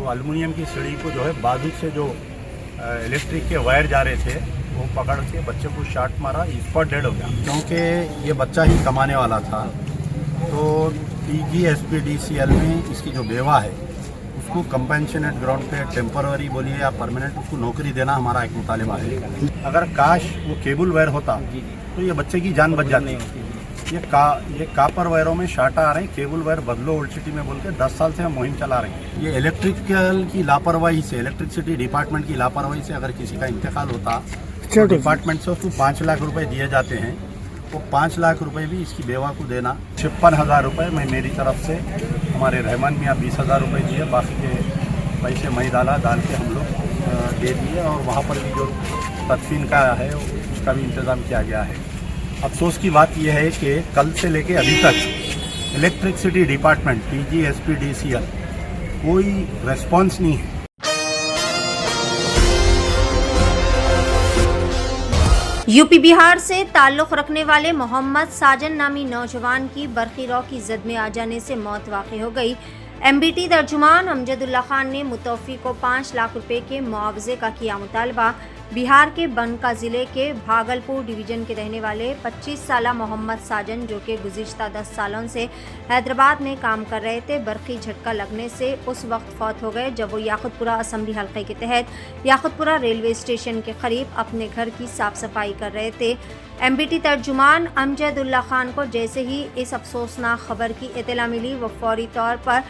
वो एल्युमिनियम की सीढ़ी को जो है बाजू से जो इलेक्ट्रिक के वायर जा रहे थे वो पकड़ के बच्चे को शॉट मारा, स्पॉट डेड हो गया। क्योंकि ये बच्चा ही कमाने वाला था, तो TGSPDCL में इसकी जो बेवा है उसको कंपेंशनेट ग्राउंड पे टेम्पररी बोलिए या परमानेंट उसको नौकरी देना हमारा एक मुतालिबा है। अगर काश वो केबल वायर होता तो ये बच्चे की जान बच जाती। ये कापर वायरों में शाटा आ रहे हैं, केबल वायर बदलो ओल्ड सिटी में बोल के 10 साल से हम मुहिम चला रहे हैं। ये इलेक्ट्रिकल की लापरवाही से, इलेक्ट्रिसिटी डिपार्टमन की लापरवाही से अगर किसी का इंतकाल होता तो डिपार्टमेंट से उसको 5 लाख रुपए दिए जाते हैं। वो 5 लाख रुपए भी इसकी बेवा को देना। 56,000 रुपये मैं मेरी तरफ से, हमारे रहमान मियाँ 20,000 रुपये दिए, बाकी के पैसे मैं डाल के हम लोग दे दिए। और वहाँ पर भी जो तदफीन का है उसका भी इंतज़ाम किया गया है। अफसोस की बात यह है कि कल से लेके अभी तक इलेक्ट्रिसिटी डिपार्टमेंट TGSPDCL कोई रेस्पॉन्स नहीं है। यूपी बिहार से ताल्लुक़ रखने वाले मोहम्मद साजन नामी नौजवान की बरक़ी रौ की जद में आ जाने से मौत वाक़ई हो गई। MBT तर्जुमान अमजदुल्ला खान ने मुतवफ़ी को 5 लाख रुपए के मुआवजे का किया मुतालबा। बिहार के बनका ज़िले के भागलपुर डिवीज़न के रहने वाले 25 साला मोहम्मद साजन, जो कि गुज़िश्ता 10 सालों से हैदराबाद में काम कर रहे थे, बरक़ी झटका लगने से उस वक्त फौत हो गए जब वो याकुतपुरा असम्बली हल्के के तहत याकुतपुरा रेलवे स्टेशन के करीब अपने घर की साफ़ सफाई कर रहे थे। MBT तर्जुमान अमजदुल्ला खान को जैसे ही इस अफसोसनाक खबर की इत्तला मिली, वो फौरी तौर पर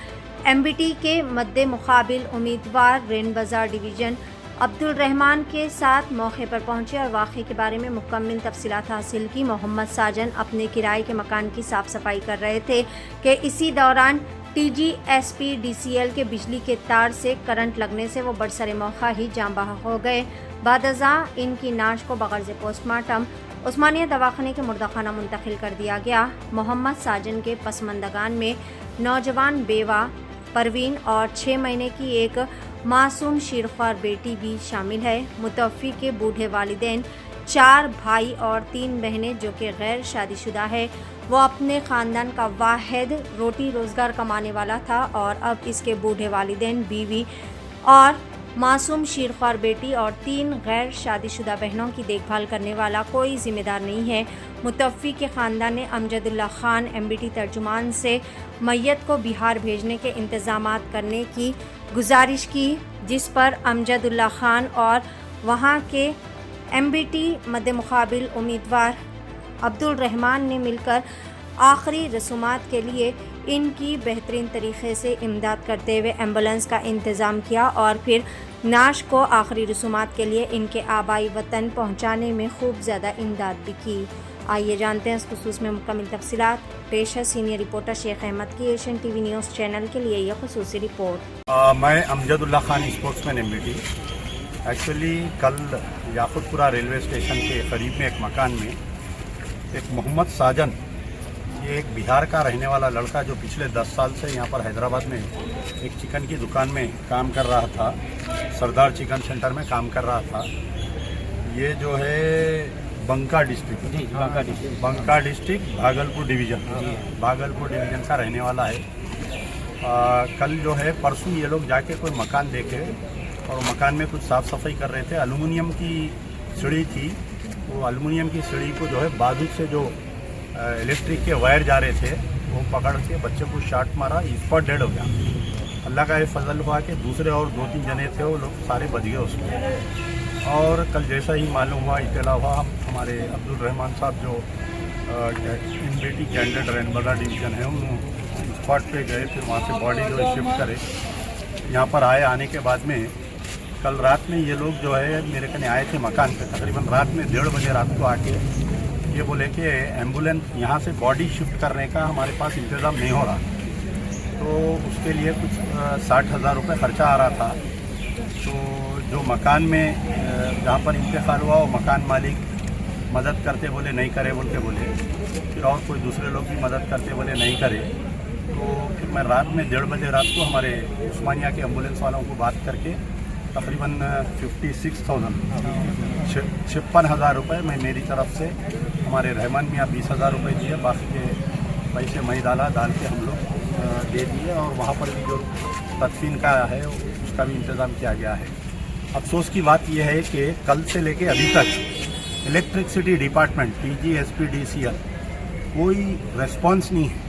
MBT के मद्दे मुकाबिल उम्मीदवार रेन बाज़ार डिवीज़न अब्दुल रहमान के साथ मौके पर पहुंचे और वाक़े के बारे में मुकम्मल तफसीलात हासिल की। मोहम्मद साजन अपने किराए के मकान की साफ़ सफाई कर रहे थे कि इसी दौरान TGSPDCL के बिजली के तार से करंट लगने से वो बरसरे मौका ही जान बहक हो गए। बादअज़ा इनकी नाश को बग़र्ज़ पोस्टमार्टम उस्मानिया दवाखाने के मुर्दाखाना मुंतकिल कर दिया गया। मोहम्मद साजन के पसमंदगान में नौजवान बेवा परवीन और 6 महीने की एक मासूम शीरख्वार बेटी भी शामिल है। मुतवफ़ी के बूढ़े वालिदैन, 4 भाई और 3 बहनें जो कि गैर शादीशुदा है। वो अपने ख़ानदान का वाहिद रोटी रोज़गार कमाने वाला था और अब इसके बूढ़े वालिदैन, बीवी और मासूम शीरख्वार बेटी और 3 गैर शादीशुदा बहनों की देखभाल करने वाला कोई ज़िम्मेदार नहीं है। मुतवफ़ी के ख़ानदान ने अमजदुल्ला खान MBT तर्जुमान से मैयत को बिहार भेजने के इंतज़ामात करने की गुजारिश की, जिस पर अमजदुल्ला खान और वहाँ के MBT मद्दे मुकाबिल उम्मीदवार अब्दुल रहमान ने मिलकर आखिरी रसूमात के लिए इनकी बेहतरीन तरीक़े से इमदाद करते हुए एम्बुलेंस का इंतज़ाम किया और फिर नाश को आखिरी रसूमात के लिए इनके आबाई वतन पहुँचाने में खूब ज़्यादा इमदाद भी की। आइए जानते हैं इस खुसूस में मुकम्मल तफसीलात। पेश है सीनियर रिपोर्टर शेख अहमद की एशियन TV न्यूज़ चैनल के लिए यह खुसूसी रिपोर्ट। मैं Amjadullah Khan sportsman MBT। Actually कल याकुतपुरा रेलवे स्टेशन के करीब में एक मकान में एक मोहम्मद साजन, ये एक बिहार का रहने वाला लड़का जो पिछले 10 साल से यहाँ पर हैदराबाद में एक चिकन की दुकान में काम कर रहा था, सरदार चिकन सेंटर में काम कर रहा था। ये जो है बंका डिस्ट्रिक्ट भागलपुर डिवीज़न का रहने वाला है। कल जो है परसों ये लोग जाके कोई मकान देखे और मकान में कुछ साफ़ सफाई कर रहे थे। एल्युमिनियम की सीढ़ी थी, वो एल्युमिनियम की सीढ़ी को जो है बाजू से जो इलेक्ट्रिक के वायर जा रहे थे वो पकड़ के बच्चे को शॉट मारा, स्पॉट डेड हो गया। अल्लाह का ये फजल हुआ कि दूसरे और 2-3 जने थे, वो लोग सारे बच गए उसमें। और कल जैसा ही मालूम हुआ, इत्तला हुआ, हमारे अब्दुल रहमान साहब जो MBT कैंडिडेट रेन बाज़ार डिवीज़न है, उन स्पॉट पे गए, फिर वहाँ से बॉडी जो शिफ्ट करे यहाँ पर आए। आने के बाद में कल रात में ये लोग जो है मेरे कने आए थे मकान पे, तकरीबन रात में 1:30 बजे रात को आके ये बोले कि एम्बुलेंस यहाँ से बॉडी शिफ्ट करने का हमारे पास इंतज़ाम नहीं हो रहा, तो उसके लिए कुछ 60,000 रुपये ख़र्चा आ रहा था। तो जो मकान में जहाँ पर इंतकाल हुआ वो मकान मालिक मदद करते बोले नहीं करे बोल के बोले, फिर और कोई दूसरे लोग भी मदद करते बोले नहीं करे। तो फिर मैं रात में 1:30 बजे रात को हमारे उस्मानिया के एम्बुलेंस वालों को बात करके तकरीबन 56,000 रुपये मैं मेरी तरफ से, हमारे रहमान मियाँ 20,000 रुपये दिए, बाकी के पैसे मैं डाल के हम लोग दे दिए। और वहाँ पर भी जो तदफीन का है उसका भी इंतज़ाम किया गया है। अफसोस की बात यह है कि कल से लेके अभी तक इलेक्ट्रिसिटी डिपार्टमेंट TG/SPDCL कोई रेस्पॉन्स नहीं है।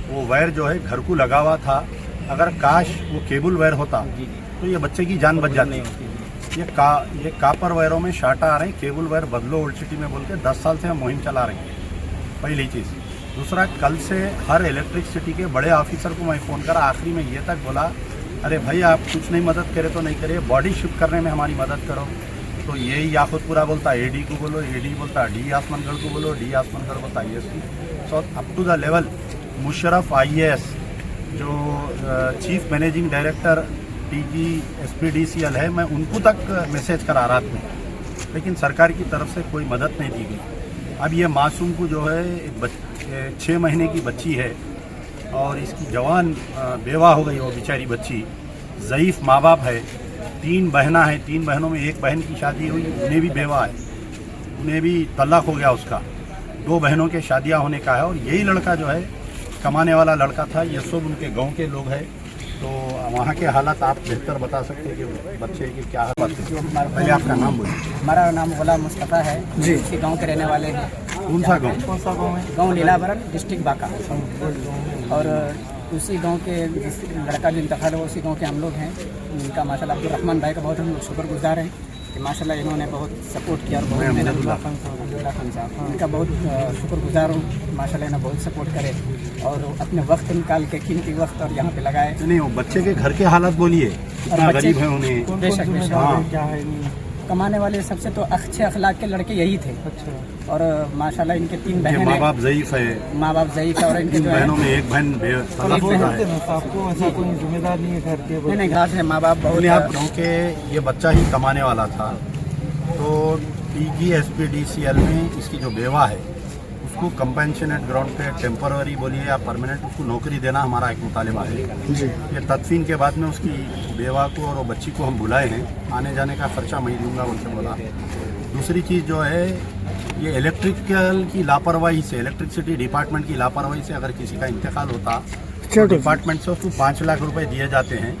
वो वायर जो है घर को लगा हुआ था, अगर काश वो केबल वायर होता तो ये बच्चे की जान बच जाती। ये कापर वायरों में शाटा आ रहे हैं, केबल वायर बदलो ओल्ड सिटी में बोल के 10 साल से हम मुहिम चला रहे हैं, पहली चीज़। दूसरा, कल से हर इलेक्ट्रिसिटी के बड़े ऑफिसर को मैं फ़ोन करा, आखिरी में ये तक बोला, अरे भाई आप कुछ नहीं मदद करे तो नहीं करे, बॉडी शिफ्ट करने में हमारी मदद करो। तो यही याकुतपुरा बोलता AD को बोलो, AD बोलता D आसमानगढ़ को बोलो, D आसमानगढ़ बोलता ISP। So up to the level Musharraf IAS जो चीफ मैनेजिंग डायरेक्टर TG/SPDCL है, मैं उनको तक मैसेज करा रात में, लेकिन सरकार की तरफ से कोई मदद नहीं दी गई। अब ये मासूम को जो है एक 6 महीने की बच्ची है और इसकी जवान बेवा हो गई, वो बेचारी बच्ची, ज़ईफ़ माँ बाप है, 3 बहना है, 3 बहनों में एक बहन की शादी हुई, उन्हें भी बेवा है, उन्हें भी तलाक हो गया उसका, 2 बहनों के शादियाँ होने का है। और यही लड़का जो है कमाने वाला लड़का था। ये सब उनके गांव के लोग हैं, तो वहाँ के हालात आप बेहतर बता सकते हैं कि बच्चे की क्या हालत है। पहले आपका नाम बोलिए। हमारा नाम गुलाम मुस्तफ़ा है जी, इसी गांव के रहने वाले हैं। कौन सा गांव? गांव लीलावरन, डिस्ट्रिक्ट बांका। और उसी गांव के जिस लड़का जो इंतकाल हुआ उसी गांव के हम लोग हैं। इनका माशाल्लाह अब्दुर्रहमान भाई का बहुत हम लोग शुक्रगुजार हैं कि माशाल्लाह इन्होंने बहुत सपोर्ट किया और बहुत अब्दुल्ला खान साहब, इनका बहुत शुक्रगुजार हूँ। माशाल्लाह इन्हें बहुत सपोर्ट करे और अपने वक्त निकाल के कीमती वक्त और यहाँ पे लगाए। नहीं, वो बच्चे के घर के हालात बोलिए, कितना गरीब है उन्हें। बेशक कमाने वाले सबसे तो अच्छे अखलाक के लड़के यही थे। और माशाल्लाह इनके 3 बहनें, माँ बाप ज़ईफ़ है, माँ बाप ज़ईफ़ है, और इनके जो बहनों में एक बहन आपको ऐसा कोई जिम्मेदार नहीं है घर के। नहीं घाट है, माँ बाप बहुत। क्योंकि ये बच्चा ही कमाने वाला था, तो TG/SPDCL में इसकी जो बेवा है उसको कंपेंशनेट ग्राउंड पे टेम्पररी बोलिए या परमानेंट उसको नौकरी देना हमारा एक मुतालिबा है जी। ये तदफीन के बाद में उसकी बेवा को और वो बच्ची को हम बुलाए हैं, आने जाने का खर्चा मैं दूंगा उनसे बोला। दूसरी चीज़ जो है, ये इलेक्ट्रिकल की लापरवाही से, इलेक्ट्रिसिटी डिपार्टमेंट की लापरवाही से अगर किसी का इंतकाल होता तो डिपार्टमेंट से उसको 5 लाख रुपए दिए जाते हैं।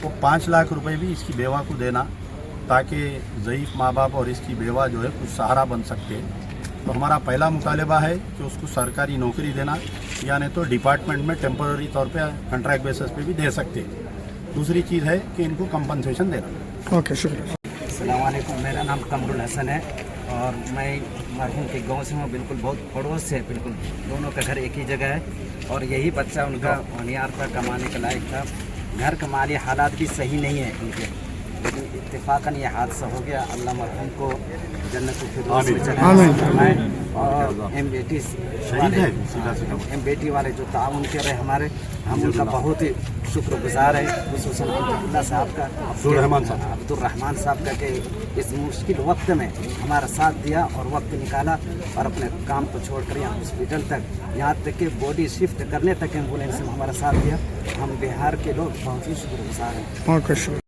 वो 5 लाख रुपए भी इसकी बेवा को देना, ताकि ज़ईफ़ माँ बाप और इसकी बेवा जो है कुछ सहारा बन सकते। तो हमारा पहला मुतालिबा है कि उसको सरकारी नौकरी देना, या नहीं तो डिपार्टमेंट में टेम्पररी तौर पे कॉन्ट्रैक्ट बेसिस पे भी दे सकते हैं। दूसरी चीज़ है कि इनको कंपनसेशन देना। ओके, शुक्रिया। अस्सलाम वालेकुम, मेरा नाम कमरुल हसन है और मैं मरहूम के गांव से हूँ, बिल्कुल बहुत पड़ोस से, बिल्कुल दोनों का घर एक ही जगह है। और यही बच्चा उनका होनियार था, कमाने के लायक था। घर के माली हालात भी सही नहीं है उनके, लेकिन इत्तेफाकन ये हादसा हो गया। अल्लाह मरहूम को जन्नत और MBT वाले जो ताउन कर रहे हमारे, हम उनका बहुत ही शुक्रगुजार है, खुसूसन अब्दुल्ला साहब का, अब्दुर्रहमान साहब का, कि इस मुश्किल वक्त में हमारा साथ दिया और वक्त निकाला और अपने काम को छोड़कर यहाँ हॉस्पिटल तक, यहाँ तक कि बॉडी शिफ्ट करने तक एम्बुलेंस में हमारा साथ दिया। हम बिहार के लोग बहुत ही शुक्रगुजार हैं।